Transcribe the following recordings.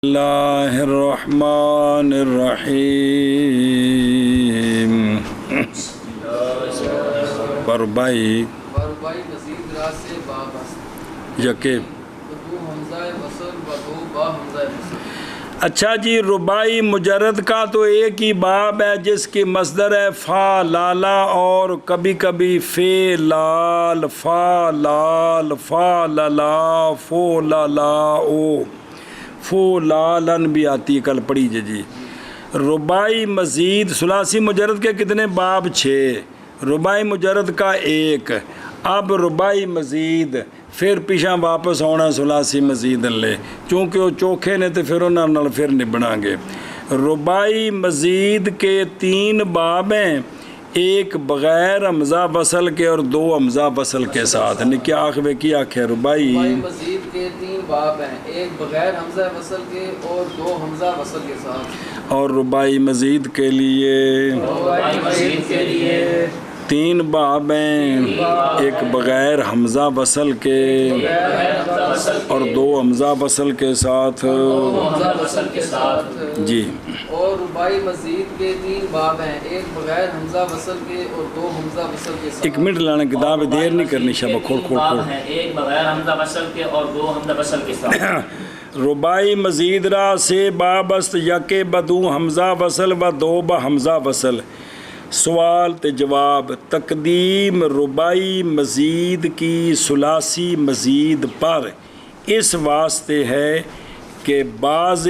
اللہ الرحمن الرحیم بربائی مزید راز سے باب یکے دو حمزہ وصل و دو با حمزہ وصل۔ اچھا جی، ربائی مجرد کا تو ایک ہی باب ہے جس کی مصدر ہے فا لالا اور کبھی کبھی فے لال فا لال فا لالا فو لالا او فو لالن بھی آتی ہے، کل پڑھی جی۔ ربائی مزید ثلاثی مجرد کے کتنے باب؟ 6، ربائی مجرد کا 1۔ اب ربائی مزید پھر پیچھا واپس ہونا ثلاثی مزید لے، چونکہ وہ چوکھے نے تو پھر انہوں نے پھر نبنا گے۔ ربائی مزید کے 3 باب ہیں، ایک بغیر حمزہ وصل کے اور 2 حمزہ وصل کے ساتھ۔ کیا آخوے کی آخر ربائی مزید کے 3 باب ہیں، ایک بغیر حمزہ وصل کے اور 2 حمزہ وصل کے ساتھ۔ اور ربائی مزید کے لیے 3 باب ہیں، ایک بغیر حمزہ وصل کے اور 2 حمزہ وصل کے ساتھ جی۔ اور ربائی مزید کے 3 باب ہیں، ایک بغیر حمزہ وصل کے اور 2 حمزہ وصل کے ساتھ۔ 1 منٹ لانا، کتاب دیر نہیں کرنی، شبہ کھول کھول کھول۔ ایک بغیر حمزہ وصل کے اور 2 حمزہ وصل کے ساتھ۔ ربائی مزید را سے بابست یکے بدو حمزہ وصل و 2 با حمزہ وصل۔ سوال تے جواب۔ تقدیم ربائی مزید کی ثلاثی مزید پر اس واسطے ہے کہ بعض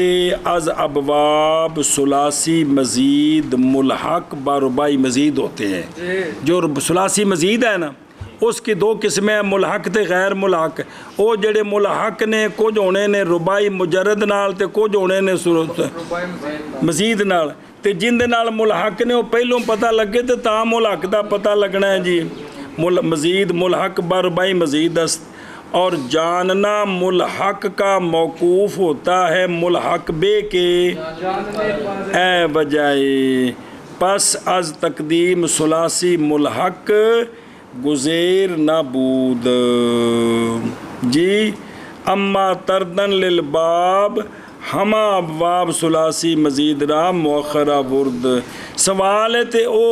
از ابواب ثلاثی مزید ملحق با ربائی مزید ہوتے ہیں۔ جو ثلاثی مزید ہے نا، اس کی 2 قسمیں ہیں، ملحق تے غیر ملحق۔ وہ جڑے ملحق نے کچھ ہونے نے ربائی مجرد نال تے کچھ ہونے نے مزید نال، تے جن دے نال ملحق نے وہ پہلوں پتہ لگے تے تا ملحق دا پتہ لگنا ہے جی۔ مزید ملحق با ربائی مزید است، اور جاننا ملحق کا موقوف ہوتا ہے ملحق بے کے اے بجائے، پس از تقدیم ثلاثی ملحق گزیر نہ بود جی۔ اما تردن للباب ہما ابواب ثلاثی مزید را مؤخرہ ورد۔ سوال ہے تے او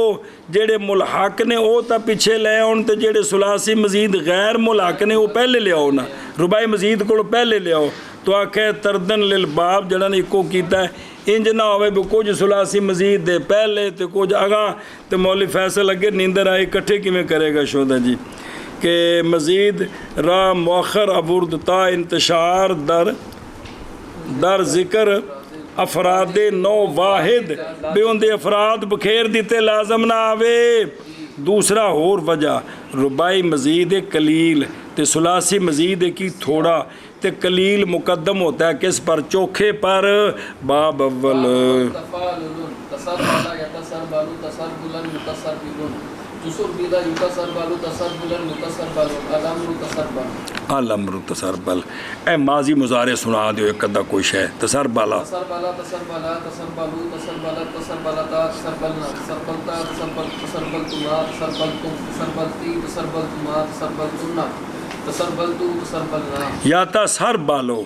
جڑے ملحق نے او تا پیچھے لے آن، تے جڑے ثلاثی مزید غیر ملحق نے وہ پہلے لے آؤ نا، ربائی مزید کو پہلے لے آؤ۔ تو آکھے تردن للباب جڑا نے اکو کیتا ہے، انج نہ ہوئے بھی کچھ ثلاثی مزید دے پہلے تے کچھ اگاں، تے مولوی فیصل لگے نیندر آئی کٹھے کی میں کرے گا شودہ جی کہ مزید را مؤخر ابرد تا انتشار در ذکر افراد نو واحد بے اندے افراد بکھیر دیتے لازم نہ آوے۔ دوسرا اور وجہ ربائی مزید قلیل تے ثلاثی مزید کی تھوڑا تے قلیل مقدم ہوتا ہے کس پر؟ چوکھے پر۔ باب اول الامر تسربل، اے ماضی مضارع سنا دیو ایک ادھا کوئی شے۔ تسربلا تسربلا تسربلا تسربلو تسربلا تسربلتا تسربلنا تسربلتا تسربلتما تسربلتم تسربلتی تسربلتما تسربلتنا تسربلتو تسربلنا۔ یا تسربلو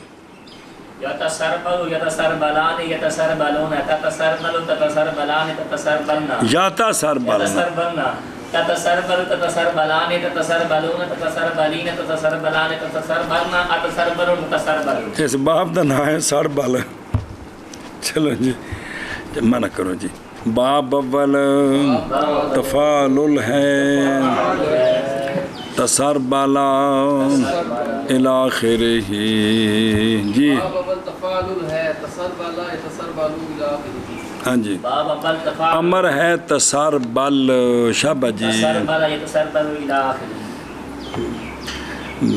یا تسربلو یا تسربلان یا تسربلون یا تسربلو تسربلان تسربلنا یا تسربلنا تسربلنا تتسربل تتسربلان تتسربلون تتسربلین تتسربلان تتسربلنا اتسربلون تتسربلون۔ اس باب دا نام ہے سربل۔ چلو جی منع کرو جی۔ باب اول تفالل ہے، تسربلا الاخرہ جی۔ باب اول تفالل ہے، تسربلا تسربلو الاخرہ۔ ہاں جی۔ باب اول تفالل امر ہے تسربل، شابہ جی۔ تسربلا یتسربلو الاخرہ۔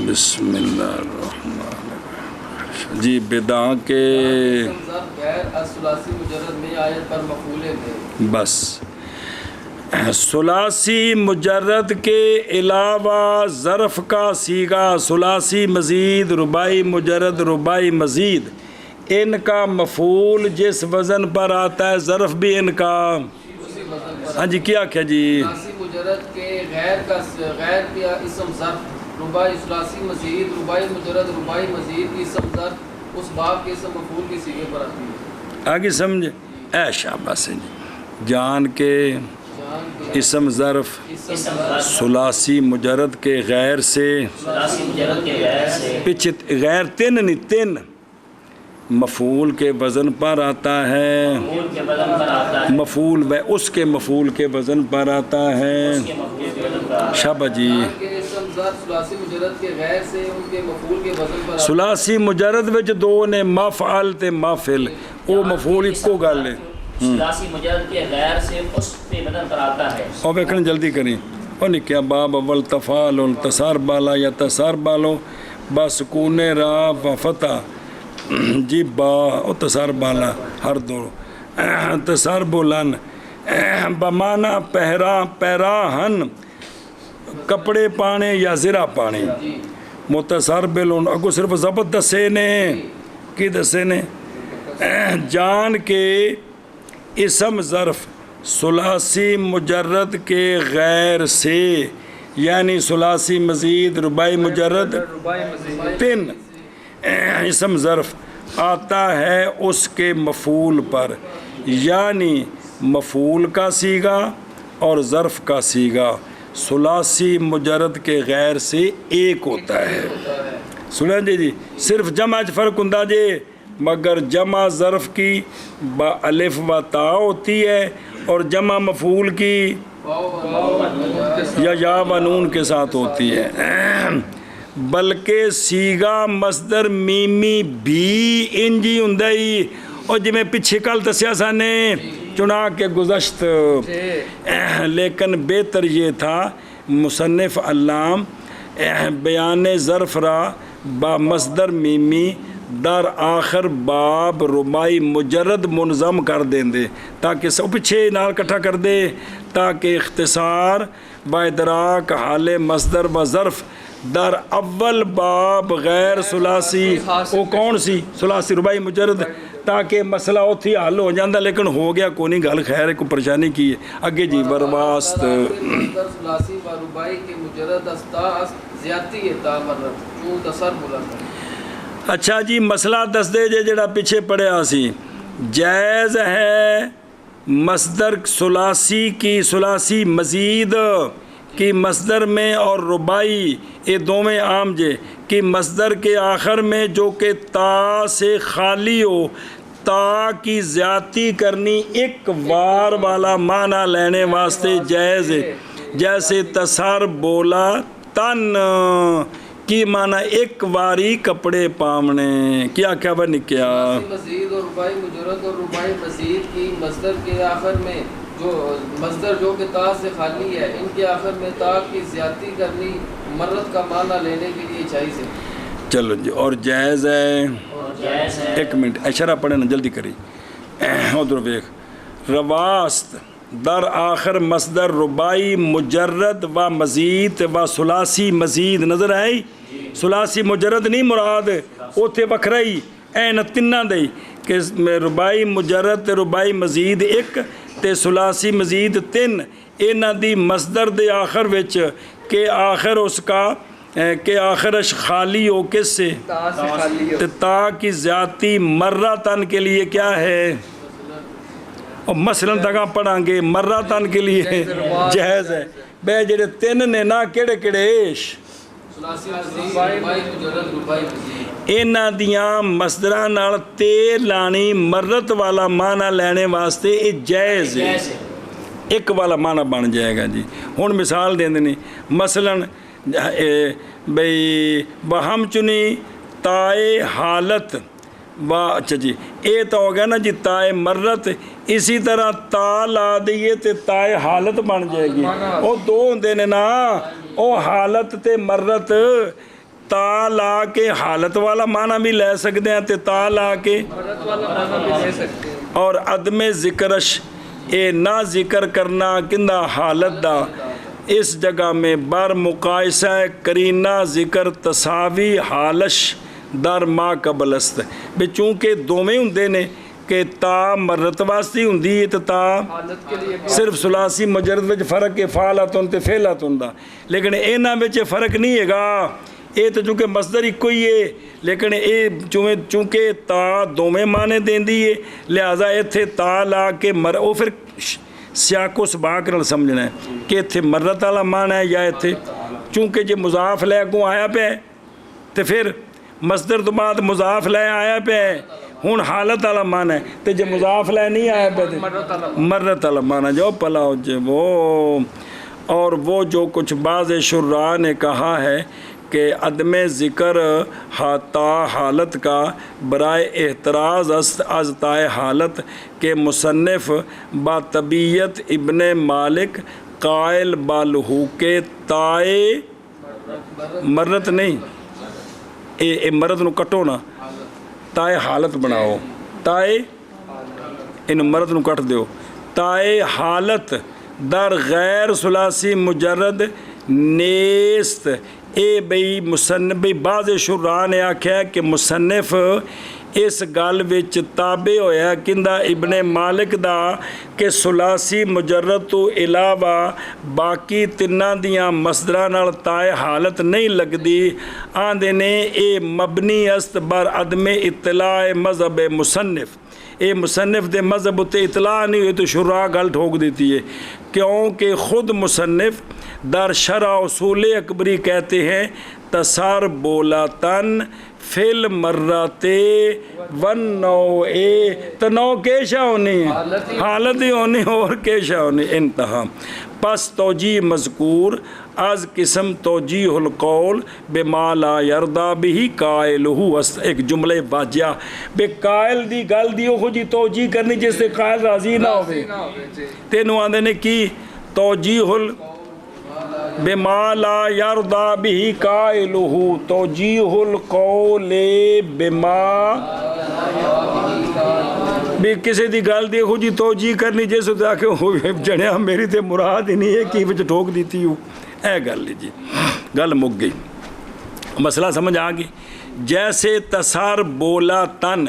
بسم اللہ الرحمن الرحیم جی۔ بدا کے غیر ثلاثی مجرد میں آیت پر مفعول ہے بس ثلاثی مجرد کے علاوہ ظرف کا صیغہ ثلاثی مزید ربائی مجرد ربائی مزید، ان کا مفعول جس وزن پر آتا ہے ظرف بھی ان کا۔ ہاں جی کیا کیا جی؟ ثلاثی مجرد کے غیر کا اسم ظرف ربائی ثلاثی مزید ربائی مجرد ربائی مزید کی اسم ظرف اس باب کے اسم مفعول کے صیغے پر آتی ہے. آگے سمجھے اے شاباش جی. جان کے جان کے اسم ظرف اسم ثلاثی مجرد کے غیر سے ثلاثی مجرد کے غیر سے پیچھے غیر تن نہیں تن مفعول کے وزن پر آتا ہے. مفعول کے بدن پر آتا ہے. مفعول و اس کے مفعول کے وزن پر آتا ہے. اس کے مفعول کے بدن پر آتا ہے. شاباش جی. جان کے اسم ظرف ثلاثی مجرد کے غیر سے ان کے مفعول کے وزن پر آتا ہے. ثلاثی مجرد وچ دو نے مفعل تے مافل او مفعول اکو گل ہے. ثلاثی مجرد کے غیر سے اس کے بدن پر آتا ہے. اور ویکھن جلدی کریں او نہیں کیا باب اول تفعل تصار بالا یا تصار بالو با سکون را و فتح جی با او تصار بالا ہر دو تصار بولن بمانا پہرا پیراہن کپڑے پانے یا زرہ پانے. متصر بلون اگو صرف ضبط دسے نے کی دسے نے جان کے اسم ظرف ثلاثی مجرد کے غیر سے یعنی ثلاثی مزید رباعی مجرد تن اسم ظرف آتا ہے اس کے مفعول پر یعنی مفعول کا صیغہ اور ظرف کا صیغہ ثلاثی مجرد کے غیر سے ایک ہوتا ہے. سنیں جی صرف جمع فرق ہوندا جے مگر جمع ظرف کی با الف و تا ہوتی ہے اور جمع مفعول کی یا و نون کے ساتھ ہوتی ہے. بلکہ صیغہ مصدر میمی بھی انجی ہندائی اور جی میں پیچھے کل دسیا سانے چنا کے گزشت لیکن بہتر یہ تھا مصنف علام بیان ظرف را با مصدر میمی در آخر باب رباعی مجرد منظم کر دیں دے تاکہ سب پیچھے نال کٹھا کر دے تاکہ اختصار با ادراک حال مصدر و ظرف در اول باب غیر ثلاثی وہ کون سی ثلاثی رباعی مجرد تاکہ مسئلہ اتھی حل ہو جاندہ لیکن ہو گیا کوئی گل خیر ہے کوئی پریشانی کی ہے. اگے جی برواست ثلاثی و رباعی کے مجرد استا زیادتی ہے تا مرد چون تصر بلند ہے. اچھا جی مسئلہ دس دے جے جڑا پیچھے پڑھیا سی جائز ہے مصدر ثلاثی کی ثلاثی مزید کی مصدر میں اور رباعی یہ دوویں عام جے کہ مصدر کے آخر میں جو کہ تا سے خالی ہو تا کی زیادتی کرنی ایک وار والا معنی لینے واسطے جائز ہے. جیسے تصار بولا تن کی معنی ایک واری کپڑے پامنے کیا کیا بنی کیا مزید اور رباعی مجرد اور رباعی مزید کی مصدر کے آخر میں جو مصدر جو کہ تا سے خالی ہے ان کے آخر میں تا کی زیادتی کرنی مرد کا معنی لینے کے لیے جائز ہے. چلو جی اور جائز ہے جائز ہے. ایک منٹ اشارہ پڑھے نا جلدی کری ادھر ویکھ رواست در آخر مصدر رباعی مجرد و مزید و ثلاثی مزید نظر آئی. ثلاثی مجرد نہیں مراد اوتھے وکھرا ہی این تنہ دئی کہ رباعی مجرد تے رباعی مزید ایک تے ثلاثی مزید تن اینا دی مصدر دے آخر وچ کہ آخر اس کا کہ آخرش خالی ہو کس سے تے تا کی زیادتی مرہ تن کے لیے کیا ہے اور مثلاً تکاں پڑھاں گے مرہ تن کے لیے جہیز ہے. بے جڑے تین نے نا کیڑے کیڑے ایش ثلاثی مزید رباعی مجرد رباعی مزید اینا دیاں مصدرہ نال تے لانی مرت والا معنی لینے واسطے یہ جائز ہے. ایک والا معنی بن جائے گا جی. ہن مثال دیں دیں مثلاً بھئی بہم چنی تائے حالت اچھا جی اے تو ہو گیا نا جی تائے مرت اسی طرح تا لا دئیے تے تائے حالت بن جائے گی. او دو ہوندے نے نا او حالت تے مرت تا لا کے حالت والا معنی بھی لے سکتے ہیں تے تا لا کے مرد والا معنی بھی لے سکتے ہیں. اور عدم ذکرش اے نہ ذکر کرنا کندہ حالت دا اس جگہ میں بر مقایسہ کرینہ ذکر تساوی حالش در ما قبل است بے چونکہ دوویں ہوندے نے کہ تا مرت واسطی ہوندی ہے تا حالت کے لیے صرف ثلاثی مجرد وچ فرق ہے فعلاتن تے فعلاتن دا لیکن انہاں وچ فرق نہیں ہے گا. یہ تو چونکہ مصدر ایک ہی ہے لیکن یہ چونکہ تا دوویں معنی دیندی ہے لہٰذا اتنے تا لا کے وہ پھر سیاق و سباق نال سمجھنا ہے کہ اتنے مرت والا معنی ہے یا اتنے چونکہ جی مضاف لے کو آیا پہ ہے تو پھر مصدر تو بعد مضاف لے آیا پہ ہے ہوں حالت والا معنی ہے تو جی مضاف لے نہیں آیا پہ مرت والا معنی جو پلا ہو جائے وہ اور وہ جو کچھ بعض شراح نے کہا ہے کہ عدم ذکر تا حالت کا برائے احتراز از تائے حالت کے مصنف با طبیعت ابن مالک قائل بالہو کے تائے مرت نہیں اے مرت نو کٹو نا تائے حالت بناؤ تائے ان مرت نو کٹ دیو تائے حالت در غیر ثلاثی مجرد نیست اے بھئی مصنف بھئی بعض شراح نے آکھیا کہ مصنف اس گل وچ تابع ہویا کندہ ابن مالک دا کہ ثلاثی مجرد تو علاوہ باقی تنہ دیاں مصدراں نال تائے حالت نہیں لگدی آندے نے اے مبنی است بر عدم اطلاع مذہب مصنف اے مصنف دے مذہب تے اطلاع نہیں ہوئی تو شراح گل ٹھوک دیتی ہے کیونکہ خود مصنف در شرح اصول اکبری کہتے ہیں تصار بولاتن فل مرتے ون نو اے تو نو کیشا ہونی ہے حالت ہی ہونی اور کیشا ہونی انتہا پس توجیہ مذکور از قسم توجیہ القول بما لا یردا بھی قائلہ است ایک جملے واجہ بے قائل دی گل دی ہو جی توجیہ کرنی جس سے قائل راضی نہ ہوئے تینوں آندے نے کی توجیہ بما لا یردا بھی قائلہ توجیہ القول بما بھی کسی دی گل دی ہو جی توجیہ کرنی جیسے تو آکے جنیا میری تے مراد ہی نہیں ہے کی وچ ٹھوک دیتی ہوں اے گل جی گل مک گئی مسئلہ سمجھ آگئی جیسے تصار بولا تن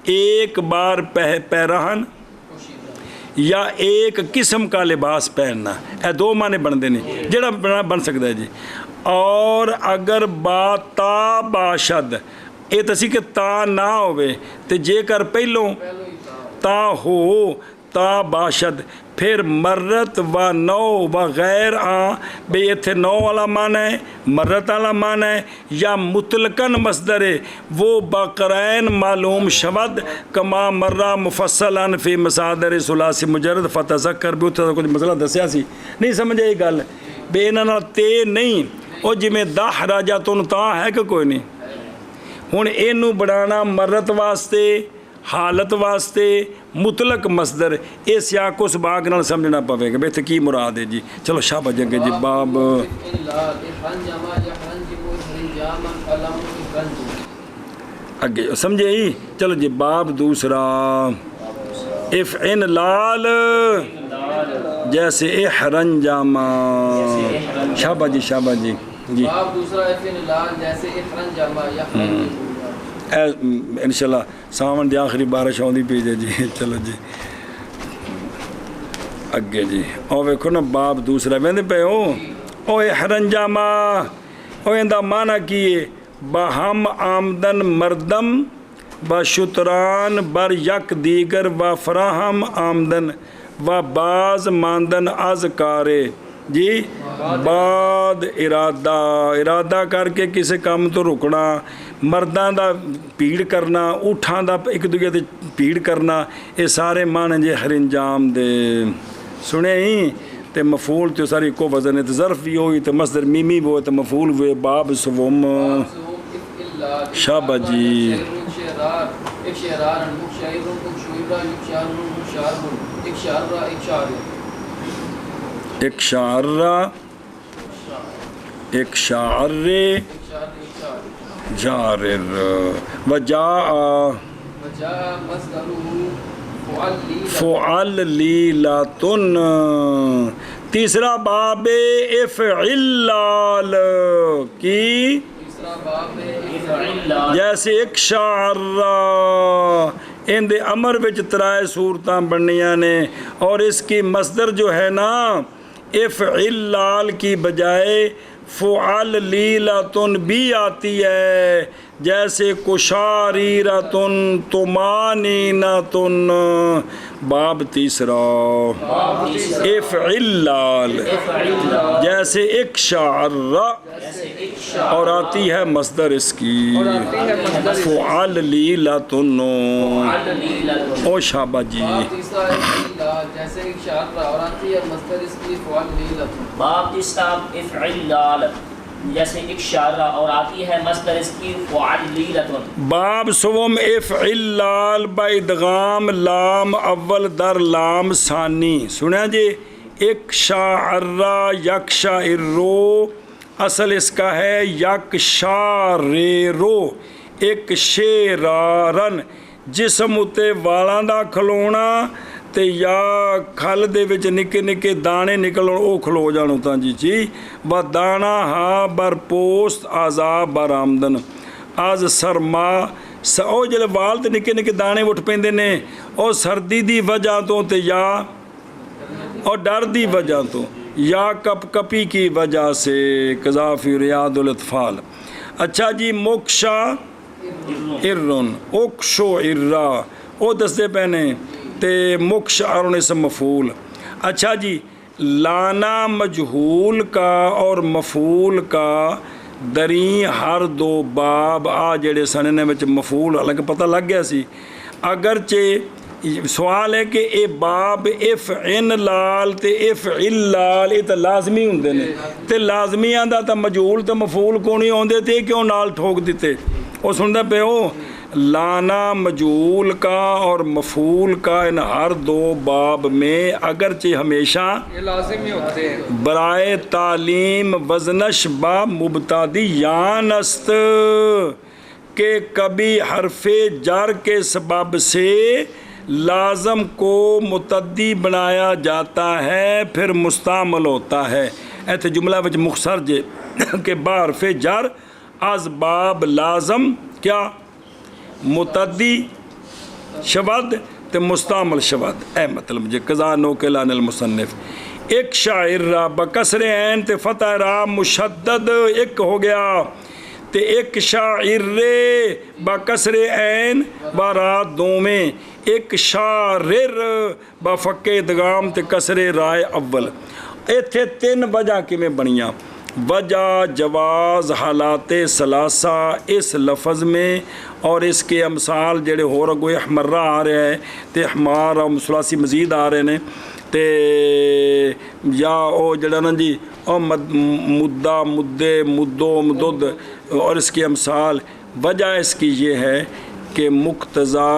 ایک بار پیرہن یا ایک قسم کا لباس پہننا اے دو معنی بن دینے جڑا بن سکتا ہے جی اور اگر با تا باشد اے تسی کہ تا نہ ہوئے تو جے کر پہلوں تا ہو تا باشد پھر مرت و نو و غیر بے اتھے نو والا معنی ہے مرت والا معنی ہے یا مطلقاً مصدر ہے وہ بقرائن معلوم شود کما مرہ مفصلاً فی مصادر ثلاثی مجرد فتذکر بھی اتھا کچھ مسئلہ دسیا سی نہیں سمجھے یہ گل بے انہاں تے نہیں او جی میں دہ راجہ تون تا ہے کہ کوئی نہیں ہون اینو بڑھانا مرت واسطے حالت واسطے مطلق مصدر اے سیاق و سباق نال سمجھنا پوے گا بہتر کی مراد ہے جی چلو شاہ بجیں گے جی باب اگے سمجھے ہی چلو جی باب دوسرا افعن لال جیسے احرنجاما شاہ جی جی باب دوسرا افعن لال جیسے احرنجاما یا انشاءاللہ ساون دی آخری بارش آن دی پیجے جی چلو جی اگے جی او ویکھو نا باب دوسرا ویندے پہ او احرنجاما او اندہ معنی کیے بہم آمدن مردم با شتران بر یک دیگر و فراہم آمدن و باز ماندن از کارے جی بعد ارادہ کر کے کسی کام تو رکنا مرداں دا پیڑ کرنا اٹھاں دا ایک دوجے تے پیڑ کرنا یہ سارے معنی جے ہر انجام دے سنے ہی تے مفعول تے ساری کو وزن ہے تے ظرف بھی ہوئی تے مصدر میمی بھی ہوئے تے مفعول ہوئے باب سوم شابہ جی ایک شعرہ ایک شعرے جارر وجاء فعل لیلاتن تیسرا باب افعلال کی جیسے ایک شعرہ ان دے امر وچ ترائے صورتاں بنیاں نے اور اس کی مصدر جو ہے نا افعلال کی بجائے فعل لیلتن بھی آتی ہے، جیسے کشاریرتن طمانینتن۔ باب تیسرا افعلال، جیسے اکشعر، اور آتی ہے مصدر اس کی فعل لیلتن۔ او شابہ جی، تیسرا افعلال جیسے ایک شعر اور آتی ہے مصدر اس کی فعل لیلۃ۔ باب تیسرا افعلال جیسے ایک شارہ اور آتی ہے مصدر اس کی فعلیلۃ۔ باب سوم افعلال با ادغام لام اول در لام ثانی۔ سنیا جی، ایک شاعرہ یک شاعرو، اصل اس کا ہے یک شاریرو، ایک شیرارن، جسم اتے والاں دا کھلونا تے یا کھل دے وچ نکے نکے دانے نکلن او کھلو جان تاں جی و دانا ہا بر پوست آزا بر آمدن آز سرما او جلے وال تے نکے نکے دانے اٹھ پیندے نے او سردی دی وجہ تو تے یا اور ڈر دی وجہ تو یا کپ کپی کی وجہ سے قذافی ریاض الاطفال۔ اچھا جی، موکشا ارن، اوکشو ارا، او دستے پہنے تے مکش ارن اسم مفعول۔ اچھا جی، لانا مجہول کا اور مفعول کا دریں ہر دو باب آ جڑے سننے وچ مفعول حالانکہ پتہ لگ گیا سی، اگرچہ سوال ہے کہ اے باب افعن لال تے افعل لال یہ تو لازمی ہوندے نے تے لازمیاں دا تا مجہول تے مفعول کونی ہوندے تے کیوں نال ٹھوک دیتے؟ وہ سندا پے ہو، لانا مجہول کا اور مفعول کا ان ہر دو باب میں اگرچہ ہمیشہ یہ لازمی ہوتے ہیں برائے تعلیم وزنش با مبتدی یان است کہ کبھی حرف جر کے سبب سے لازم کو متعدی بنایا جاتا ہے پھر مستعمل ہوتا ہے۔ ایتھے جملہ وچ مختصر جے کہ با حرف جر از باب لازم کیا متعدی شبد تے مستعمل شبد، اے مطلب جے قضا نوکل عن المصنف۔ ایک شاعر را بکسر عین تے فتح را مشدد ایک ہو گیا تے ایک شاعر رے بکسر عین و را دومیں، ایک شاعر بفک ادغام تے کسر رائے اول۔ ایتھے تین وجہ کیویں بنیاں؟ وجہ جواز حالات ثلاثہ اس لفظ میں اور اس کے امثال جڑے ہو رہا کوئی احمرہ آ رہے ہیں تے احمار اور ثلاثی مزید آ رہے ہیں تے یا او جڑا نا جی او مدہ مدے مدو مدد اور اس کے امثال۔ وجہ اس کی یہ ہے کہ مقتضا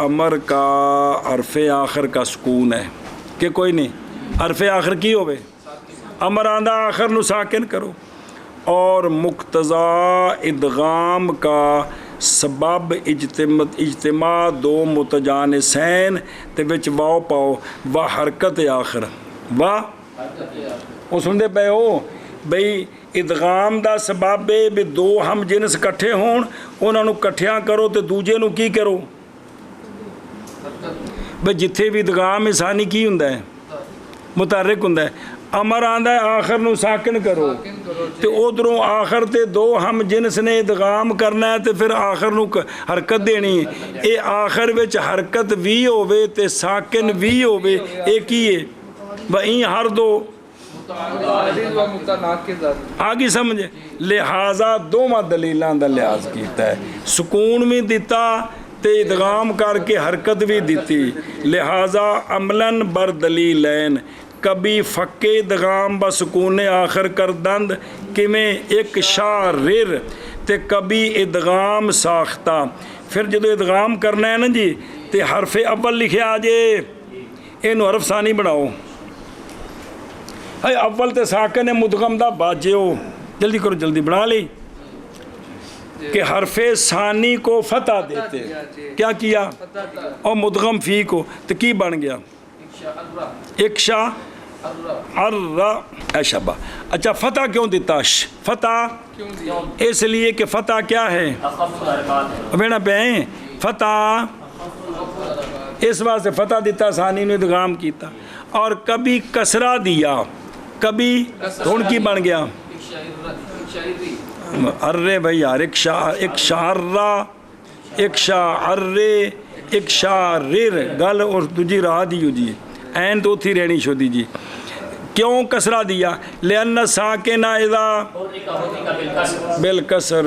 امر کا حرف آخر کا سکون ہے کہ کوئی نہیں حرف آخر کی ہوئے امر آندہ آخر نو ساکن کرو، اور مقتضا ادغام کا سبب اجتماع دو متجانسین تے وچ واو پاؤ و حرکت آخر و وہ سندے پے ہو بھئی ادغام دا سبب ہے بھی دو ہم جنس کٹھے ہون انہاں نو کٹھیاں کرو تے دوجے نو کی کرو بھئی جتھے بھی ادغام ثانی کی ہوندا ہے متحرک ہوندا ہے، امر آندا ہے آخر نو ساکن کرو تے ادھروں آخر تے دو ہم جنس نے ادغام کرنا ہے تے پھر آخر نو حرکت دینی ہے، اے آخر وچ حرکت وی ہووے تے ساکن وی ہووے اے کی ہے وہیں ہر دو آگی سمجھے، لہٰذا دوواں دلیلاں دا لحاظ کیتا ہے، سکون بھی دیتا تے ادغام کر کے حرکت بھی دیتی، لہٰذا عملاً بر دلیلین کبھی فک ادغام با سکون آخر کردند کیویں ایک شارر تے کبھی ادغام ساختہ، پھر جدو ادغام کرنا ہے نا جی تے حرف اول لکھے آجے اینو حرف ثانی بناؤ، ہے اول تے ساکن ہے مدغم دا باجے ہو، جلدی کرو جلدی بنا لی کہ حرف ثانی کو فتح دیتے، کیا کیا اور مدغم فی کو تو کی بن گیا ایک شاہ اے شبہ۔ اچھا فتح کیوں دیتا؟ فتح اس لیے کہ فتح کیا ہے بینا پہ فتح اس واسطے فتح دیتا ثانی نے ادغام کیتا، اور کبھی کسرہ دیا کبھی ان کی بن گیا شاعری ارے بھائی یار، ایک شاعرہ، ایک شاعرے، ایک شاعر گل اور دوجی راہ دیو جی، این تو تھی رہنی شو دی جی۔ کیوں کسرہ دیا؟ لأن ساکن اذا بالکسر۔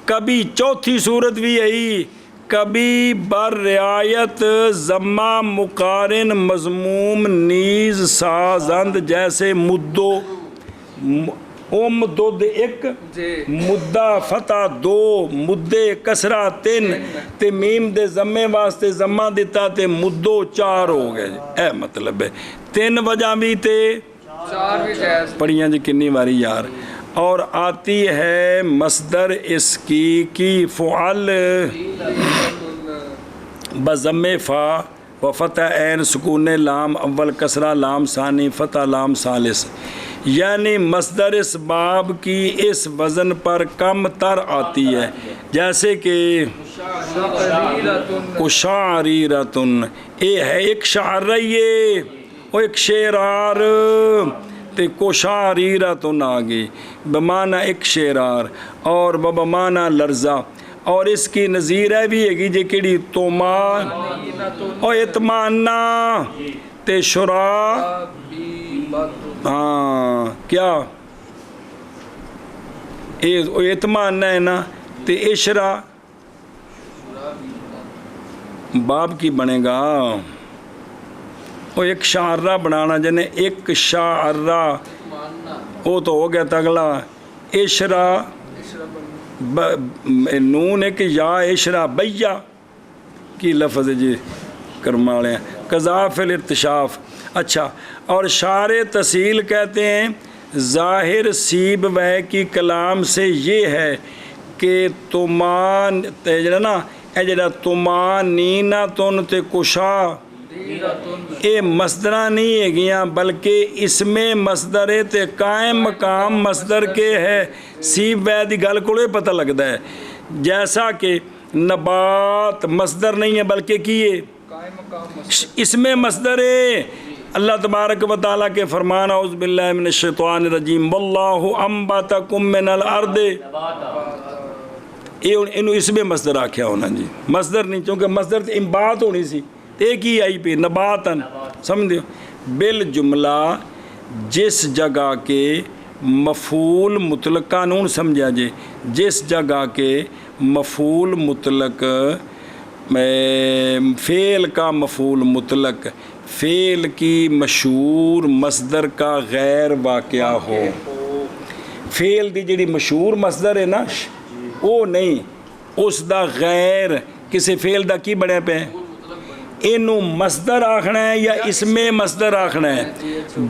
کبھی چوتھی صورت بھی یہی، کبھی بر رعایت ضمہ مقارن مضموم نیز سازند، جیسے مدو ام دودھ ایک، مدہ فتح دو، مدے کسرہ تین، تے میم دے ضمے واسطے ضمہ دیتا تے مدو چار ہو گئے۔ اے مطلب ہے تین وجہ بھی تے چار بھی جائز پڑھیاں جی کنی باری یار۔ اور آتی ہے مصدر اس کی فعل بضم فا و فتح عین سکون لام اول کسرہ لام ثانی فتح لام ثالث، یعنی مصدر اس باب کی اس وزن پر کم تر آتی ہے، جیسے کہ کشاریرتن، اے ہے ایک شعر یہ وہ ایک شعرار، تے کشاریرتن آگے بمعنی ایک شعرار اور بمعنی لرزہ۔ اور اس کی نظیر ہے بھی ہے جی کیڑی تومان اور اتمانا تے شرا، ہاں کیا اتمانا ہے نا، تے اشرا باب کی بنے گا، وہ ایک شاعرہ بنانا جنہیں ایک شاعرہ، وہ تو ہو گیا تگلا اشرا نون ہے کہ یا اشرا بیا کی لفظ جی کرمالے قذاف الارتشاف۔ اچھا، اور شعر تسہیل کہتے ہیں ظاہر سیب وے کی کلام سے یہ ہے کہ تمان نا اے جڑا تمان نینا تن تے کشا اے مصدرہ نہیں ہے گیاں بلکہ اس میں مصدر تے قائم مقام مصدر کے ہے، سیب وے دی گل کو پتہ لگتا ہے، جیسا کہ نبات مصدر نہیں ہے بلکہ کیے اس میں مصدر ہے۔ اللہ تبارک و تعالیٰ کے فرمان اعوذ باللہ من الشیطان الرجیم واللہ انبتکم من الارض، انہوں اس میں مصدر آکھیا ہونا جی، مصدر نہیں، چونکہ مصدر تے انبات ہونی سی، ایک ہی آئی پہ نباتن، سمجھے بالجملہ جس جگہ کے مفعول مطلق قانون سمجھا جے، جس جگہ کے مفعول مطلق فعل کا مفعول مطلق فعل کی مشہور مصدر کا غیر واقعہ ہو، فعل دی جڑی مشہور مصدر ہے نا وہ نہیں، اس دا غیر کسی فعل دا کی بڑے پہ انہوں مصدر آکھنا ہے یا اس میں مصدر آکھنا ہے،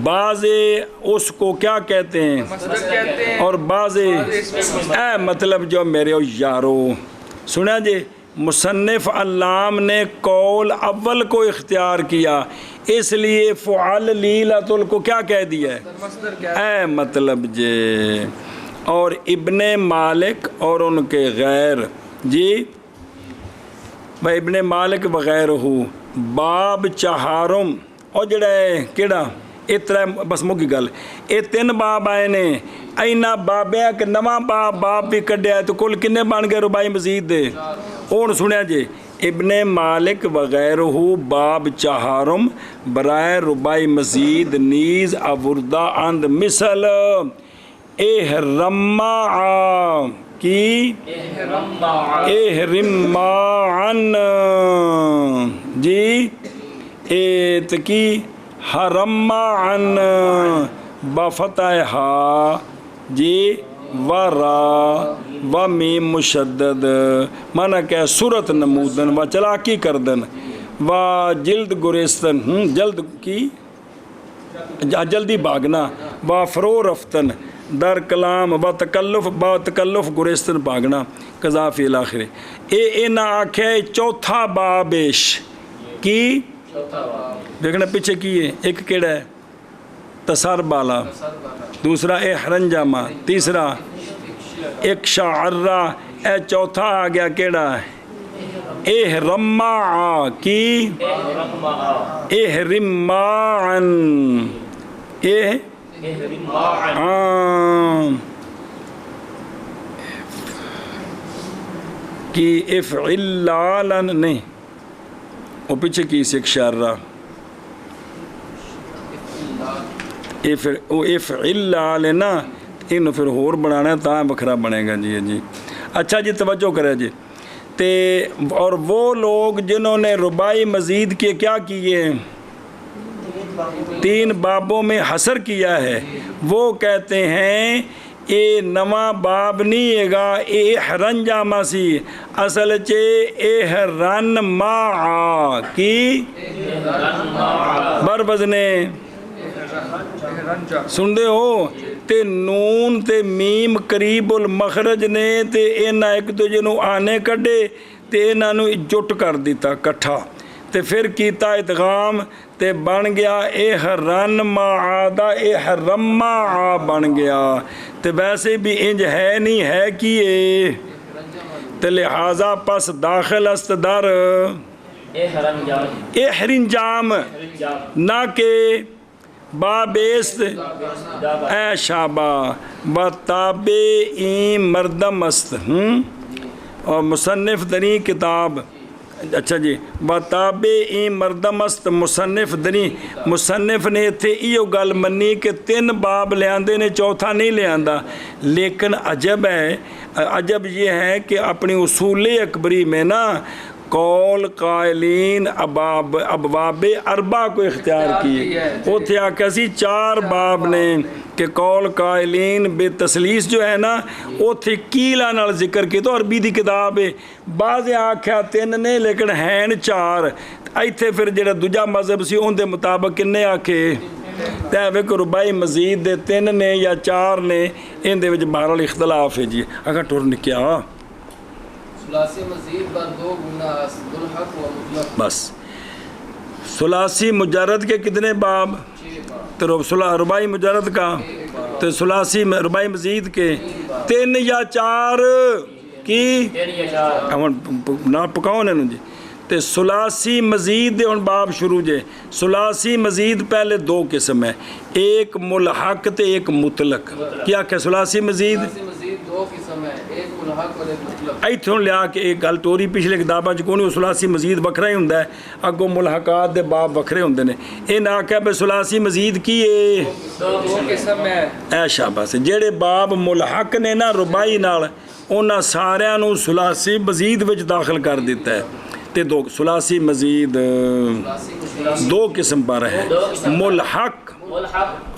بعض اس کو کیا کہتے ہیں اور بعض اے مطلب جو میرے یارو سنا جی، مصنف علام نے قول اول کو اختیار کیا، اس لیے فعل لیلۃ کو کیا کہہ دیا ہے اے مطلب جی۔ اور ابن مالک اور ان کے غیر جی بھائی ابن مالک وغیرہ باب چہارم اور جڑا ہے کیڑا اتنا بس مکی گل یہ تین باب آئے نے، اینا بابیں کہ نواں باب بھی کڈیا ہے تو کل کنے بن گئے ربائی مزید دے اور سنیا جی ابن مالک وغیرہ باب چہارم برائے ربائی مزید نیز آوردہ اند مثل احرما کی احرماعن جی ایت کی حرماعن بفتح ہا جی ورا و میم مشدد مانا کہ صورت نمودن و چلاکی کردن و جلد گریستن جلد کی جلدی بھاگنا و فرو رفتن در کلام با تکلف گریستن بھاگنا قذافی الاخرے اے نا آکھے چوتھا بابش کی دیکھنا پیچھے کی ہے ایک کیڑا ہے تصار بالا، دوسرا احرنجامہ، تیسرا ایک شعرہ، اے چوتھا آ گیا کیڑا ہے احرماع کی احرماعن کہ افعلالن نہیں وہ پیچھے کی سے شارہ افعلال ہے نا انہوں پھر ہور بنانا ہے تاں بکھرا بنے گا جی جی اچھا جی توجہ کرے جی تے اور وہ لوگ جنہوں نے رباعی مزید کے کیا کیے 3 بابوں میں حصر کیا ہے وہ کہتے ہیں اے نواں باب نہیں ہے گا اے احرن جامع سی اصل چے احرن معا کی بر بزنے سن دے ہو تے نون تے میم قریب المخرج نے تے اینا ایک دوجے نو آنے کڈے تے اینا نو جٹ کر دیتا کٹھا تے پھر کیتا ادغام تے بن گیا احرن معادہ احرم معا بن گیا تے ویسے بھی انج ہے نہیں ہے کیے تے لہذا پس داخل است در احرن جام نہ کہ بابیست اے شابہ بتابعین مردم است اور مصنف دنی کتاب اچھا جی بتابعین مردم است مصنف دنی مصنف نے اتھے ایو گل منی کہ 3 باب لے آندے نے چوتھا نہیں لے آندا لیکن عجب ہے عجب یہ ہے کہ اپنی اصول اکبری میں نا قول قائلین ابواب 4 کو اختیار کیے اتھے آکھا سی 4 باب نے کہ قول قائلین بے تسلیس جو ہے نا اتھے کیلا نال ذکر کی تو عربی دی کتاب ہے بعض آکھا 3 نے لیکن ہیں 4 ایتھے پھر جڑا دوجا مذہب سی ان دے مطابق کنے آکھے تے کہ رباعی مزید دے 3 نے یا 4 نے ان دے وچ بہرحال اختلاف ہے جی اگر ٹور نکیا ثلاثی مزید بر 2 گنا ملحق و مطلق بس ثلاثی مجرد کے کتنے باب تو رباعی مجرد کا تو ثلاثی رباعی مزید کے 3 یا 4 کی نہ پکاؤ نے جی تے ثلاثی مزید ان باب شروع جے ثلاثی مزید پہلے 2 قسم ہے ایک ملحق تے ایک مطلق کیا کہ ثلاثی مزید 2 قسم ہے ایک ملحق اور ایک مطلق ایتھوں لیا کہ ایک گل ٹوری پچھلے کتاباں چ کوئی ثلاثی مزید وکھرا ہی ہوندا ہے اگوں ملحقات دے باب وکھرے ہوندے نے اے نہ کہ بے ثلاثی مزید کی ہے 2 قسم ہے اے شاباش جڑے باب ملحق نے نا رباعی نال انہاں ساریاں نوں ثلاثی مزید وچ داخل کر دیتا ہے تے 2 ثلاثی مزید 2 قسم پر ہے ملحق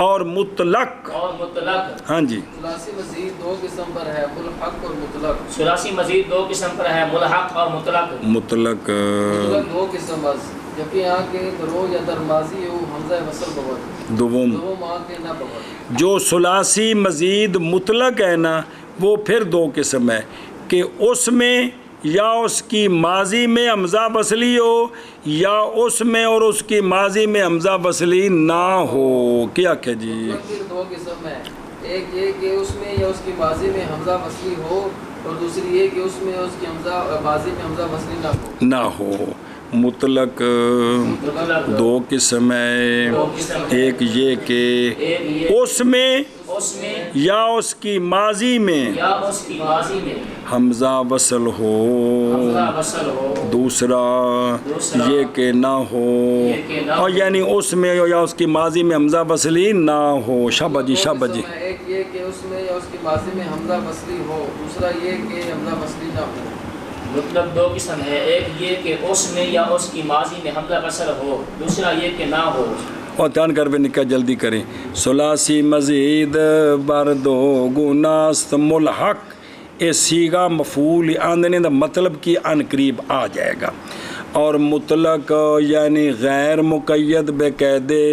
اور مطلق ہاں جی ثلاثی مزید 2 قسم پر ہے ملحق اور مطلق ثلاثی مزید 2 قسم پر ہے ملحق اور مطلق مطلق 2 قسم بس جبکہ یہاں کے درو یا درمازی ہو حمزہ وصل بغت دوم ماں کے نہ بغت جو ثلاثی مزید مطلق ہے نا وہ پھر 2 قسم ہے کہ اس میں یا اس کی ماضی میں حمزہ وصلی ہو یا اس میں اور اس کی ماضی میں حمزہ وصلی نہ ہو کیا کہ جی 2 قسم ہے ایک یہ کہ اس میں یا اس کی ماضی میں حمزہ وصلی ہو اور دوسری یہ کہ اس میں اس کی ماضی میں حمزہ وصلی نہ ہو مطلق 2 قسم ہے ایک یہ کہ اس میں یا اس کی ماضی میں حمزہ وصل ہو دوسرا یہ کہ نہ ہو اور یعنی اس میں یا اس کی ماضی میں حمزہ وصلی نہ ہو شابہ جی شابہ جی ایک یہ کہ اس میں یا اس کی ماضی میں حمزہ وصلی ہو دوسرا یہ کہ حمزہ وصلی نہ ہو مطلب 2 قسم ہے ایک یہ کہ اس میں یا اس کی ماضی میں حمزہ وصل ہو دوسرا یہ کہ نہ ہو اور دھیان کر بھی نکاح جلدی کریں ثلاثی مزید بر 2 گناست ملحق اے سیغہ مفعول آندنے دا مطلب کی ان قریب آ جائے گا اور مطلق یعنی غیر مقید بے قیدے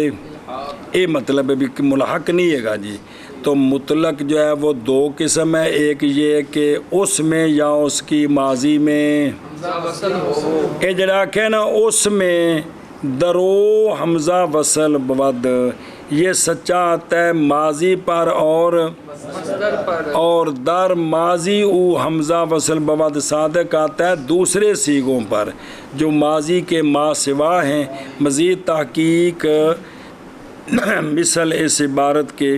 اے مطلب بھی ملحق نہیں ہے گا جی تو مطلق جو ہے وہ 2 قسم ہے ایک یہ کہ اس میں یا اس کی ماضی میں اے جڑا کہ نا اس میں درو حمزہ وصل بود یہ سچا آتا ہے ماضی پر اور در ماضی او حمزہ وصل بود صادق آتا ہے دوسرے سیغوں پر جو ماضی کے ما سوا ہیں مزید تحقیق مثل اس عبارت کے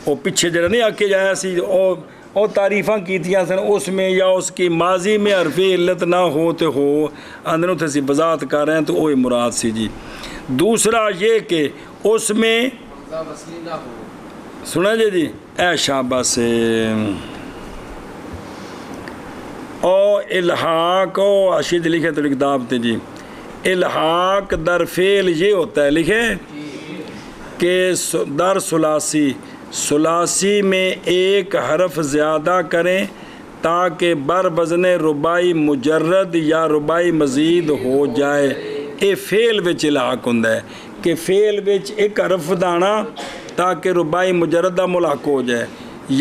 وہ پیچھے جڑا نہیں آکے جایا سی اور تعریفاں کیتیاں سن اس میں یا اس کی ماضی میں حرف علت نہ ہو تو ہو اندروں تے سی وضاحت کر رہے ہیں تو وہی مراد سی جی. دوسرا یہ کہ اس میں حمزہ وصلی نہ ہو. سنا جی اے شاباش سے او الحاق او اشید لکھے تو کتاب تے جی الحاق در فعل یہ ہوتا ہے لکھے کہ در ثلاثی میں ایک حرف زیادہ کریں تاکہ بر وزن ربائی مجرد یا ربائی مزید ہو جائے. اے فعل وچ الحاق ہوندا ہے کہ فعل وچ ایک حرف ودانا تاکہ ربائی مجرد دا ملحق ہو جائے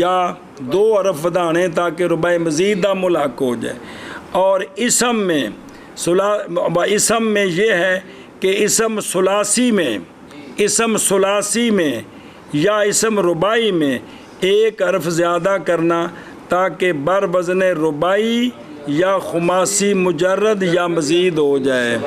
یا دو حرف ودانے تاکہ ربائی مزید دا ملحق ہو جائے. اور اسم میں یہ ہے کہ اسم ثلاثی میں یا اسم ربائی میں ایک حرف زیادہ کرنا تاکہ بر وزن ربائی یا خماسی مجرد یا مزید ہو جائے.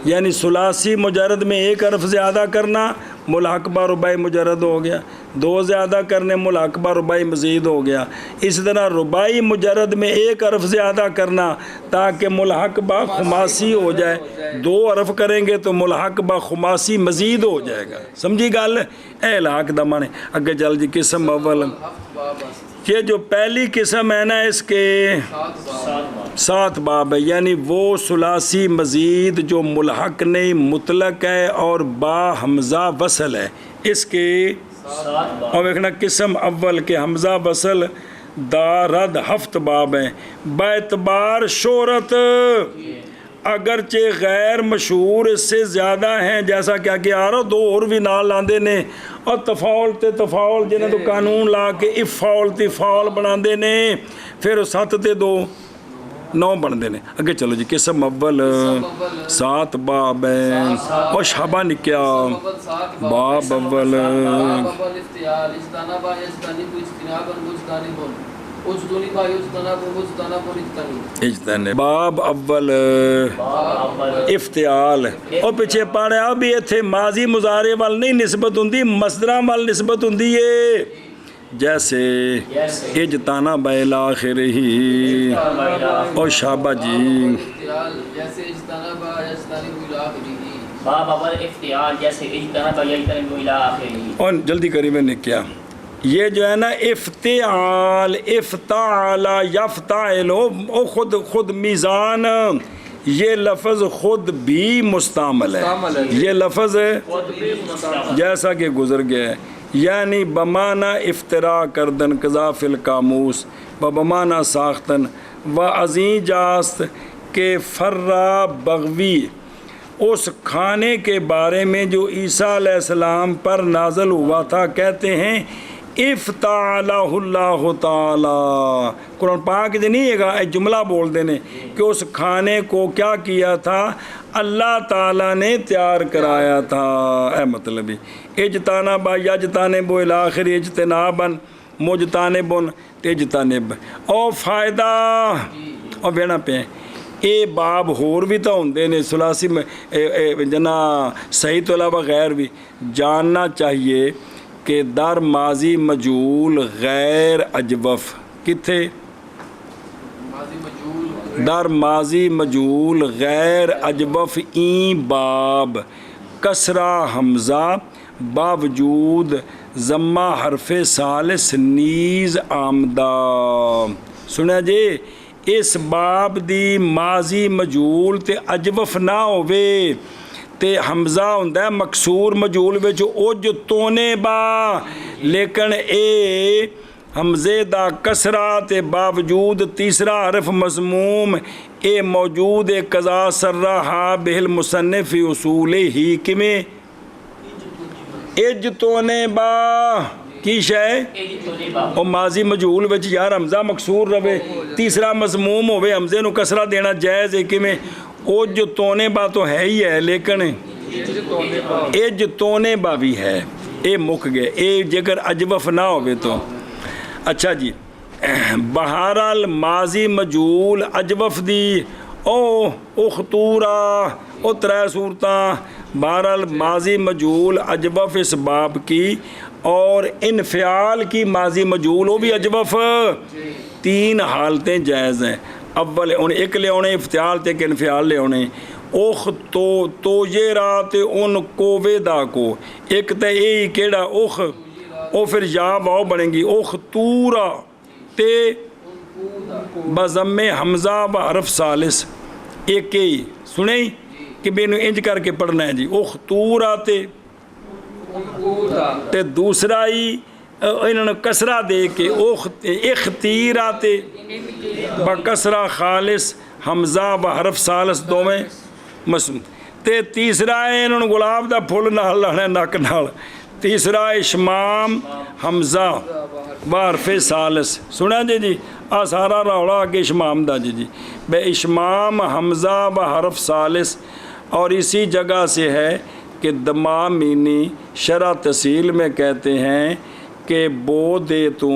یعنی ثلاثی مجرد میں ایک حرف زیادہ کرنا ملحق با ربائی مجرد ہو گیا, دو زیادہ کرنے ملحق با ربائی مزید ہو گیا. اس طرح ربائی مجرد میں ایک حرف زیادہ کرنا تاکہ ملحق با خماسی ہو جائے, دو حرف کریں گے تو ملحق با خماسی مزید ہو جائے گا. سمجھی گل اے الحاق دا معنی. اگے چل جی قسم اول یہ جو پہلی قسم ہے نا اس کے 7 باب ہے, یعنی وہ ثلاثی مزید جو ملحق نہیں مطلق ہے اور با حمزہ وصل ہے اس کے 7 باب. اور دیکھنا قسم اول کے حمزہ وصل دارد 7 باب ہیں. باعتبار شہرت اگرچہ غیر مشہور اس سے زیادہ ہیں جیسا کیا کہ آ رہا 2 اور بھی نال لاندے نے اور تفاول تے تفاول جنہیں تو قانون لا کے افعال تفعال بناندے نے پھر 7 تے 2 9 بندے نے. اگے چلو جی قسم اول 7 باب ہیں اور شابہ نکیا باب اول باب اول افتعال اور پیچھے پڑھے اب یہ تھے ماضی مضارع وال نہیں نسبت ہوندی مصدراں وال نسبت ہوندی ہے جیسے اجتانا بیل آخر ہی اور شابہ جی باب اول افتعال جیسے اجتنب یجتنب الی آخری. اور جلدی کری میں نے کیا یہ جو ہے نا افتعال افتعال یفتعل او خود میزان یہ لفظ خود بھی مستعمل ہے, یہ لفظ جیسا کہ گزر گیا ہے یعنی بمانا افتراء کردن قضا فی القاموس و بمانا ساختن و عظیم جاست کہ فرا بغوی اس کھانے کے بارے میں جو عیسیٰ علیہ السلام پر نازل ہوا تھا کہتے ہیں افتعلہ اللہ تعالی. قرآن پاک جو نہیں ہے گا ایک جملہ بول دینے کہ اس کھانے کو کیا کیا تھا اللہ تعالیٰ نے تیار کرایا تھا. اے مطلب اجتانبا یجتانب الاخر اجتنابن مجتانبن تجتانب او فائدہ اور بینا پہ اے باب ہور بھی تو ہوندے نے ثلاثی میں جنا صحیح تو علاوہ غیر بھی جاننا چاہیے کہ در ماضی مجہول غیر اجوف کتھے در ماضی مجہول غیر اجوف این باب کسرہ حمزہ باوجود ضمہ حرف ثالث نیز آمدہ. سنیا جی اس باب دی ماضی مجہول تے اجوف نہ ہوئے تے حمزہ ہوندہ ہے مکسور مجہول وچ اوج تونے با لیکن اے حمزے دا کسرہ تے باوجود تیسرا حرف مضموم اے موجود قضا سرہا بہل مصنف فی اصول ہی کمیں اج تونے با کی شے اور ماضی مجہول وچ یار حمزہ مکسور رہے تیسرا مضموم ہوئے حمزے نو کسرہ دینا جائز ہے کمیں اوج تونے با تو ہے ہی ہے لیکن اج تونے با بھی ہے اے مک گئے اے جگر اجوف نہ ہوئے تو. اچھا جی بہرحال ماضی مجہول اجوف دی او خطورہ او 3 صورتاں بہرحال ماضی مجہول اجوف اس باب کی اور انفعال کی ماضی مجہول وہ بھی اجوف 3 حالتیں جائز ہیں. اول ان ایک لے آنے افتعال تے کہ انفعال لے آنے. اخ تو یہ رات ان کو ویدا کو ایک تے اے کیڑا اخ او پھر یا واو بنیں گی اخ تورا تے بضم حمزہ و حرف ثالث ایک ہی سنیں کہ بینو انج کر کے پڑھنا ہے جی. اخ تورا تے دوسرا ہی انہوں نے کسرہ دے کے اختیرہ تے بکسرہ خالص حمزہ و حرف ثالث دو میں مسلم تے تیسرا ہے انہوں نے گلاب دا پھول نال لانے نک نال. تیسرا اشمام حمزہ و حرف ثالث سنا جی سارا رولا آگے اشمام دا جی بے اشمام حمزہ و حرف ثالث. اور اسی جگہ سے ہے کہ دمامینی شرح تحصیل میں کہتے ہیں کہ بو دے تو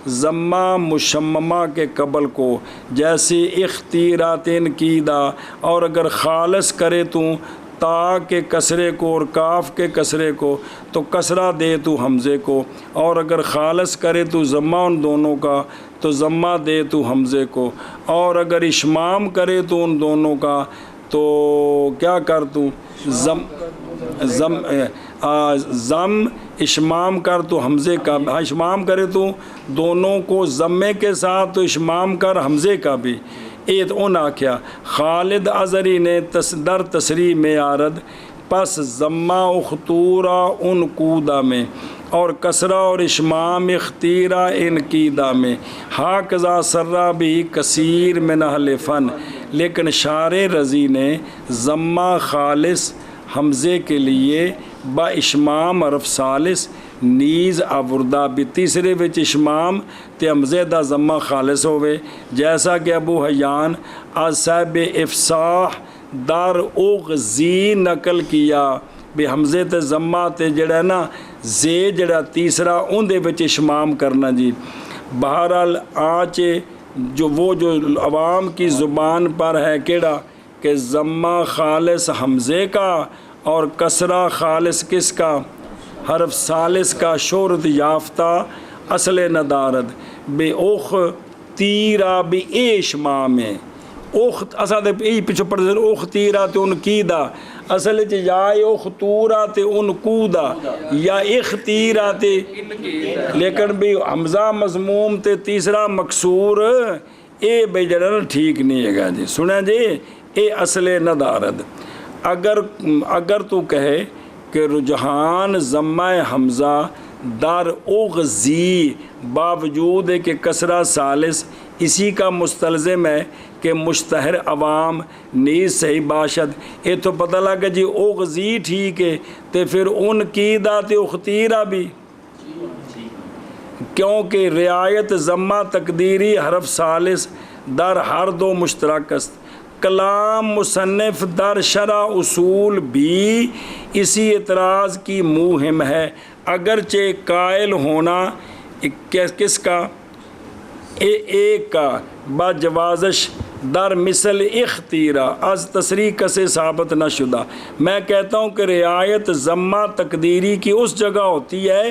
ضمہ مشممہ کے قبل کو جیسے اختیراتین کیدہ. اور اگر خالص کرے تو تا کے کسرے کو اور کاف کے کسرے کو تو کسرہ دے تو حمزے کو. اور اگر خالص کرے تو ضمہ ان دونوں کا تو ضمہ دے تو حمزے کو. اور اگر اشمام کرے تو ان دونوں کا تو کیا کر تو ضم اشمام کر تو حمزے کا. اشمام کرے تو دونوں کو ضمے کے ساتھ تو اشمام کر حمزے کا بھی. ایت ان آکھیا خالد ازری نے در تصریح میں آرد پس ضمہ اختورا ان کودہ میں اور کسرہ اور اشمام اختیرہ ان کیدہ میں. ہاکذا سرہ بھی کثیر من اہل فن. لیکن شارع رضی نے ضمہ خالص حمزے کے لیے با اشمام حرف ثالث نیز آوردہ بھی. تیسرے وچ اشمام تے حمزے دا ضمہ خالص ہوئے جیسا کہ ابو حیان از صاحب افصاح در اغزی نقل کیا بھی حمزے تے ضمہ تے جڑا نا زے جڑا تیسرا ان دے وچ اشمام کرنا جی. بہرحال آج جو عوام کی زبان پر ہے کیڑا کہ ضمہ خالص حمزے کا اور کسرہ خالص کس کا حرف ثالث کا شہرت یافتہ اصل ندارد بے اخ تیرا بے اشمام ہے. اخت اصل ای پیچھو پڑھ دے اخ تیرا تے ان کیدا اصل چ یا اخ تورا تے ان کودا یا اختیرا تے لیکن بھی حمزہ مضموم تے تیسرا مکسور اے بے جڑا ٹھیک نہیں ہے گا جی. سنا جی اے اصل ندارد. اگر تو کہے کہ رجحان ضمہ حمزہ در اغزی باوجود ہے کہ کسرہ ثالث اسی کا مستلزم ہے کہ مشتہر عوام نیز صحیح باشد. یہ تو پتہ لگا جی اغزی ٹھیک ہے تو پھر ان کی دات اختیرہ بھی کیونکہ رعایت ضمہ تقدیری حرف ثالث در ہر دو مشترک است. کلام مصنف در شرح اصول بھی اسی اعتراض کی موہم ہے اگرچہ قائل ہونا کس کا ایک کا با جوازش در مثل اختیرہ از تصریح کسے ثابت نہ شدہ. میں کہتا ہوں کہ رعایت ضمہ تقدیری کی اس جگہ ہوتی ہے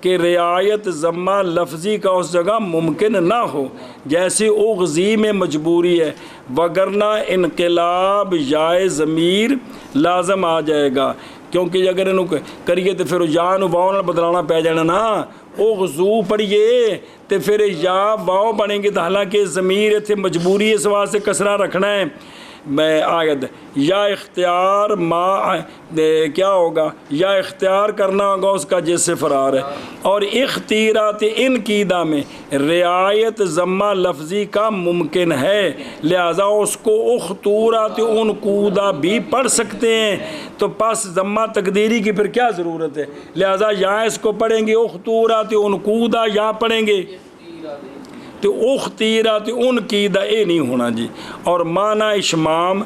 کہ رعایت ضمہ لفظی کا اس جگہ ممکن نہ ہو جیسے اغزی میں مجبوری ہے وگرنہ انقلاب یائے ضمیر لازم آ جائے گا کیونکہ اگر انہوں کریے تو پھر یا نو واؤ نہ بدلانا پہ جانا نا. اغزو پڑھیے تو پھر یا واؤ بنیں گے تو حالانکہ ضمیر اتنے مجبوری اس واسطے کسرہ رکھنا ہے. میں آیت یا اختیار ما کیا ہوگا یا اختیار کرنا ہوگا اس کا جس سے فرار ہے. اور اختیارات ان قیدہ میں رعایت ضمہ لفظی کا ممکن ہے لہذا اس کو اختورات ان قودہ بھی پڑھ سکتے ہیں. تو پس ضمہ تقدیری کی پھر کیا ضرورت ہے لہذا یا اس کو پڑھیں گے اختورات ان قودہ یا پڑھیں گے تو اختیرات ان قیدہ اے نہیں ہونا جی. اور معنی اشمام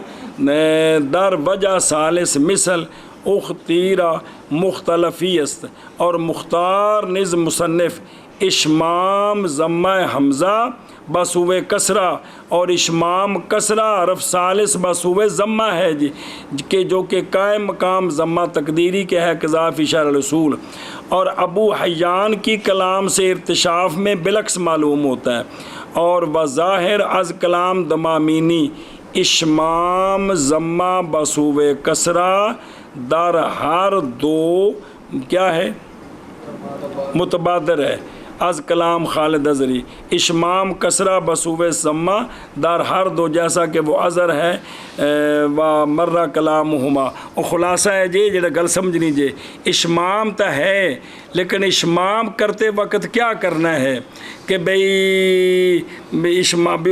در وجہ ثالث مثل اختیرہ مختلفی است اور مختار نز مصنف اشمام ضمہ حمزہ بسوے کسرہ اور اشمام کسرہ حرف ثالث بسوے ضمہ ہے جی کہ جو کہ قائم مقام ضمہ تقدیری کے ہے قذاف اشارہ الرسول، اور ابو حیان کی کلام سے ارتشاف میں بالعکس معلوم ہوتا ہے، اور وظاہر از کلام دمامینی اشمام ضمہ بسوے کسرہ در ہر دو کیا ہے متبادر ہے، از کلام خالد ازری اشمام کسرہ بسوے ضمہ در ہر دو جیسا کہ وہ ازر ہے و مرہ کلام ہما، اور خلاصہ ہے جی جڑا گل سمجھنی جی اشمام تو ہے لیکن اشمام کرتے وقت کیا کرنا ہے کہ بھئی اشمام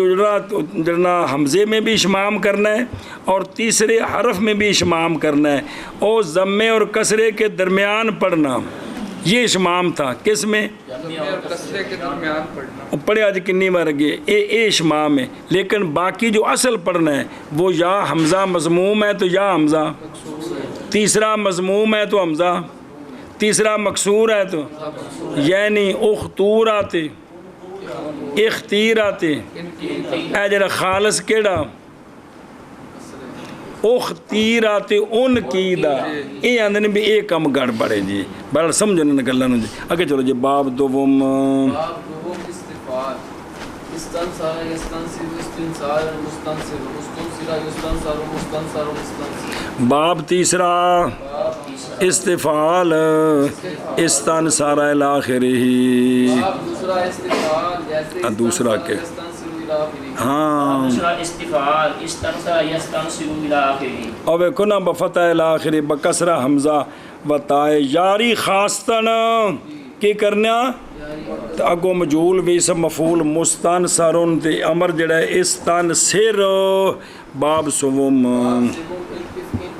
جڑنا حمزے میں بھی اشمام کرنا ہے اور تیسرے حرف میں بھی اشمام کرنا ہے، اور ضمے اور کسرے کے درمیان پڑھنا، یہ اشمام تھا کس میں کسرے کے درمیان پڑھنا پڑھے آج کنی بار گئے اے اشمام ہے، لیکن باقی جو اصل پڑھنا ہے وہ یا حمزہ مضموم ہے تو یا حمزہ، تیسرا مضموم ہے تو حمزہ، تیسرا مکسور ہے تو یعنی اختورات اختیرات اے جڑا خالص کیڑا اختیرات ان کی دا یہ آندے نے بھی یہ کم گڑ بڑے جی بڑا سمجھو نے گلاں نوں جی اگے چلو جی باب دوم باب دوم استفعال استنصر یستنصر استنصار مستنصر مستنصر یستنصر مستنصر مستنصر باب تیسرا استفعال استنصار الاخرہ باب دوسرا استفعال جیسے دوسرا کے یستنصر الی آخری ہاں دوسرا استفعال استنصر یستنصر الی آخری اور ویکھو نا بفتح الاخری بکسرہ حمزہ و تائے یاری خاصتن کی کرنا اگو مجول بھی اسم مفعول مستنصرن تے امر جڑا ہے استنصر باب سوم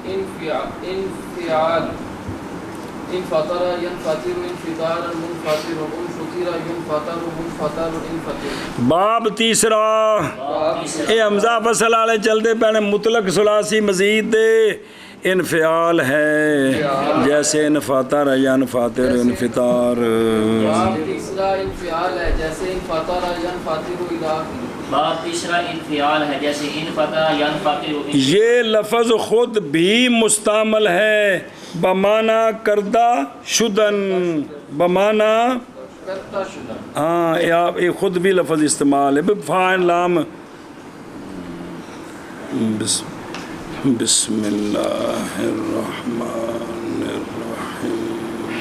انفعال انفطر ينفطر انفطارا منفطر انفطر ينفطر منفطر انفطر باب تیسرا اے حمزہ فصل والے چلتے پہنے مطلق ثلاثی مزید دے انفعال ہے جیسے انفطر ینفطر انفطار باب تیسرا انفعال ہے جیسے انفطر ينفطر الی آخری باب تیسرا انفعال ہے جیسے انفطر ینفطر یہ لفظ خود بھی مستعمل ہے بمعنی کردہ شدن بمعنی کرتا شدہ ہاں یہ خود بھی لفظ استعمال ہے فاعل لام بسم اللہ الرحمن الرحیم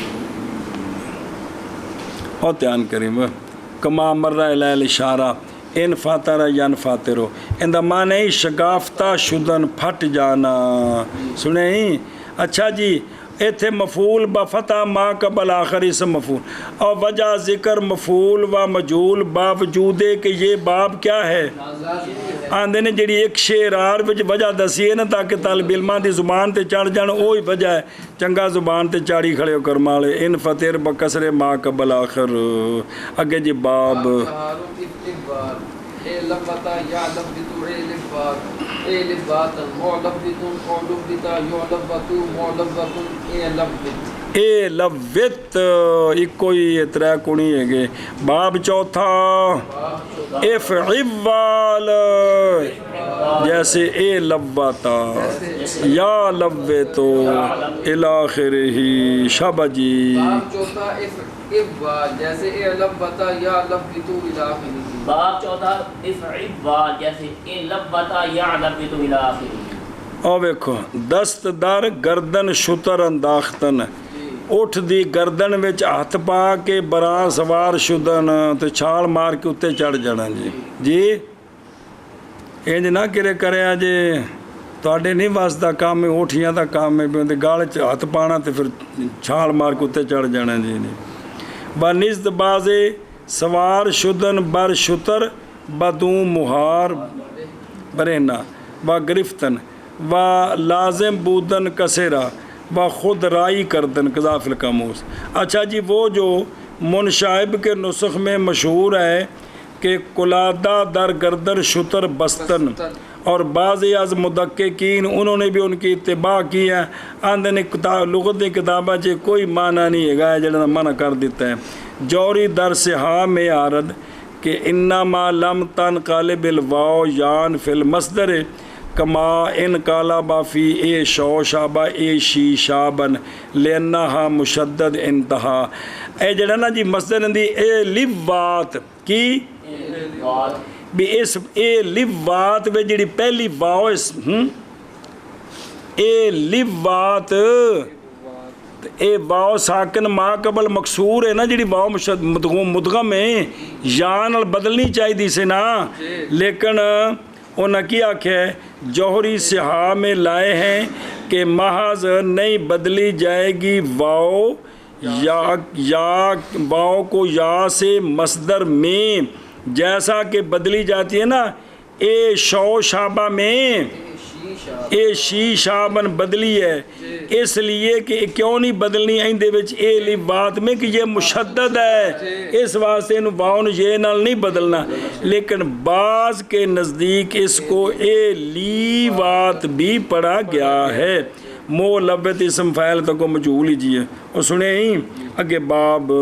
اور دھیان کریں کما مرہ الیہ الاشارہ ان فاترہ ین فاترو ان دا معنی شگافتہ شدن پھٹ جانا سنیں اچھا جی ایتھے مفعول بفتح ما قبل آخر اسم مفعول اور وجہ ذکر مفعول و مجول باوجود کہ یہ باب کیا ہے آندے نے جڑی ایک شعرار وچ وجہ دسی ہے نا تاکہ طالب علماں دی زبان تے چڑھ جان وہی وجہ ہے چنگا زبان تے چاڑی کھڑے ہو کر مالے ان فتر بکسر ما قبل آخر اگے جی باب اے لفظا یعلم بتو اے لفظ اے لفظات معلم بتو معلم بتا یعلم بتو معلم بتو اے لفظ اے لوت کوئی اترا کونی ہے گے باب چوتھا افعوال جیسے اے لواتا یا لوتو الاخرہ شابہ جی باب چوتھا افعوال جیسے اے لفظا یعلم بتو الاخری باب چوتھا افعوال جیسے اے لبتا یعلم بتو الاخری او ویکھو دست در گردن شتر انداختن اٹھ دی گردن وچ ہاتھ پا کے براں سوار شدن تے چھال مار کے اتنے چڑھ جانا جی جی انج نہ کرے کرے جی تواڈے نہیں واسطہ کام ہے اوٹھیاں دا کام ہے تے گال چ ہاتھ پانا تے پھر چھال مار کے اتنے چڑھ جانا جی بنزد بازے سوار شدن بر شتر بدوں مہار برینا و گرفتن و لازم بودن کسیرا و خود رائی کردن قذاف القاموس اچھا جی وہ جو منشائب کے نسخ میں مشہور ہے کہ کلادہ در گردن شتر بستن اور بعضی از مدققین انہوں نے بھی ان کی اتباع کی ہے آندے نے لغت کتابہ جے کوئی معنی نہیں ہے گا جڑا منع کر دیتا ہے جوری در سہا میں آرد کہ انما لم تنقلب الواو یان فی المصدر کما ان قالبا فی اے شو شابا اے شی شابن لینہا مشدد انتہا اے جڑا نا جی مصدر دی اے لوات کی بھی اس اے لوات میں جڑی پہلی واو اس اے لوات اے واو ساکن ما قبل مکسور ہے نا جڑی واو مدغم ہے یا نال بدلنی چاہیے سے نا لیکن انہاں کی آکھیا ہے جوہری سہا میں لائے ہیں کہ محض نہیں بدلی جائے گی واو یا واو کو یا سے مصدر میں جیسا کہ بدلی جاتی ہے نا اے شو شابہ میں اے شی شابن بدلی ہے اس لیے کہ کیوں نہیں بدلنی آئندے وچ اے لبات میں کہ یہ مشدد ہے اس واسطے انہوں واؤن یہ نال نہیں بدلنا لیکن بعض کے نزدیک اس کو اے لیوات بھی پڑھا گیا ہے مولبت اسم فاعل تک کو مجھول لیجئے اور سنیں ہی اگے باب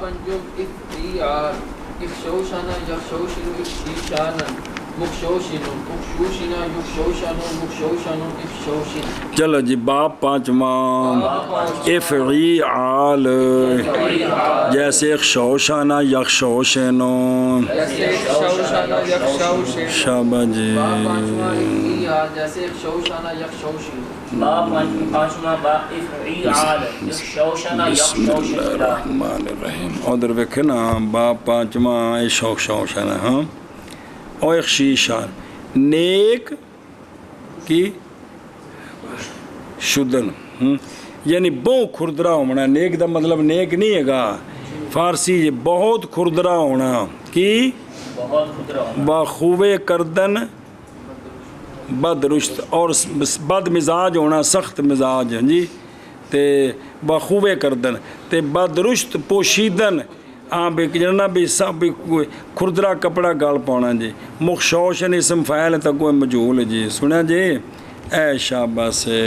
پنجم افتیار اکشوشانا یکشوشن اکشیشانا چلو جی باب پانچواں افعیال جیسے اخشوشانا یخشوشنو شابہ جی جیسے اخشوشانا یخشوشن بسم اللہ الرحمن الرحیم ادھر ویکھے نا باب پانچواں اخشوشانا ہاں اور اخشیشان نیک کی شدن یعنی بہت کھردرا ہونا نیک دا مطلب نیک نہیں ہے گا فارسی یہ بہت کھردرا ہونا کی بخوبے کردن بد رشت اور بد مزاج ہونا سخت مزاج جی تے بخوبے کردن تے بد رشت پوشیدن ہاں بھی جننا بھی سب بھی کھردرا کپڑا گال پاؤنا جی مخشوشن اسم فاعل تک کوئی مجھول جی سنا جی اے شابہ سے